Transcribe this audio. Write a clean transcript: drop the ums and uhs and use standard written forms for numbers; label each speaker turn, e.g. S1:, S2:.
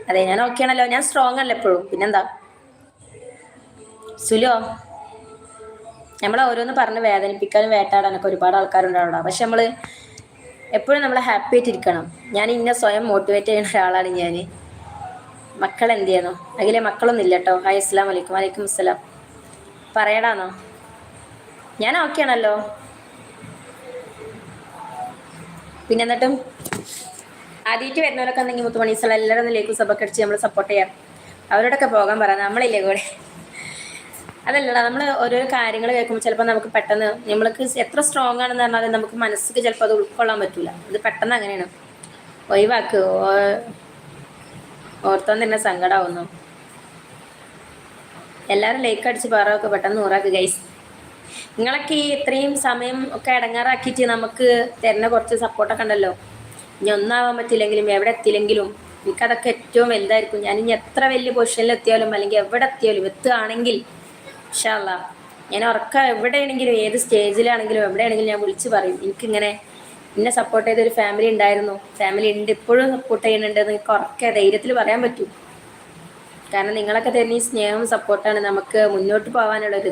S1: അതെ, ഞാൻ ഓക്കെ ആണല്ലോ. ഞാൻ സ്ട്രോങ് അല്ല എപ്പോഴും. പിന്നെന്താ സുലോ? നമ്മളെ ഓരോന്ന് പറഞ്ഞ് വേദനിപ്പിക്കാനും വേട്ടാടാനൊക്കെ ഒരുപാട് ആൾക്കാരുണ്ടാവും. പക്ഷെ നമ്മള് എപ്പോഴും നമ്മൾ ഹാപ്പി ആയിട്ടിരിക്കണം. ഞാൻ ഇന്നെ സ്വയം മോട്ടിവേറ്റ് ചെയ്യുന്ന ഒരാളാണ് ഞാൻ. മക്കൾ എന്ത് ചെയ്യുന്നു? അഖിലെ മക്കളൊന്നും ഇല്ല കേട്ടോ. ഹായ് അസ്സലാമു അലൈക്കും. വലൈക്കും അസ്സലാം. പറയടാന്നോ? ഞാൻ ഓക്കെ ആണല്ലോ. പിന്നെ എന്നിട്ടും ആദ്യമായിട്ട് വരുന്നവരൊക്കെ ഉണ്ടെങ്കിൽ മുത്തുമണീസുള്ള എല്ലാവരും ഒന്ന് ലൈക്കും സബൊക്കെ അടിച്ച് നമ്മൾ സപ്പോർട്ട് ചെയ്യാം. അവരോടൊക്കെ പോകാൻ പറയാം, നമ്മളില്ലേ കൂടെ. അതല്ലടാ, നമ്മൾ ഓരോരോ കാര്യങ്ങൾ കേൾക്കുമ്പോൾ ചിലപ്പോൾ നമുക്ക് പെട്ടെന്ന് നമ്മൾക്ക് എത്ര സ്ട്രോങ് ആണെന്ന് പറഞ്ഞാൽ നമുക്ക് മനസ്സിക്ക് ചിലപ്പോൾ അത് ഉൾക്കൊള്ളാൻ പറ്റില്ല. അത് പെട്ടെന്ന് അങ്ങനെയാണ്. ഒഴിവാക്ക്. ഓർത്താൻ തന്നെ സങ്കടമാവുന്നു. എല്ലാവരും ലൈക്ക് അടിച്ച് പാറൊക്കെ പെട്ടെന്ന് നൂറാക്ക് ഗൈസ്. നിങ്ങളൊക്കെ ഈ ഇത്രയും സമയം ഒക്കെ ഇടങ്ങാറാക്കിയിട്ട് നമുക്ക് തരുന്ന കുറച്ച് സപ്പോർട്ടൊക്കെ ഉണ്ടല്ലോ. ഇനി ഒന്നാവാൻ പറ്റില്ലെങ്കിലും എവിടെ എത്തിയില്ലെങ്കിലും എനിക്കതൊക്കെ ഏറ്റവും വലുതായിരിക്കും. ഞാൻ ഇനി എത്ര വലിയ പൊസിഷനിൽ എത്തിയാലും അല്ലെങ്കിൽ എവിടെ എത്തിയാലും എത്തുകയാണെങ്കിൽ ഇൻഷാ അല്ലാ ഞാൻ ഉറക്കം എവിടെയാണെങ്കിലും ഏത് സ്റ്റേജിലാണെങ്കിലും എവിടെയാണെങ്കിലും ഞാൻ വിളിച്ച് പറയും എനിക്കിങ്ങനെ എന്നെ സപ്പോർട്ട് ചെയ്തൊരു ഫാമിലി ഉണ്ടായിരുന്നു, ഫാമിലി ഉണ്ട്, ഇപ്പോഴും സപ്പോർട്ട് ചെയ്യുന്നുണ്ട് എന്ന് എനിക്ക് ഉറക്കെ ധൈര്യത്തിൽ പറയാൻ പറ്റും. കാരണം നിങ്ങളൊക്കെ തരുന്ന ഈ സ്നേഹവും സപ്പോർട്ടാണ് നമുക്ക് മുന്നോട്ട് പോകാനുള്ളൊരു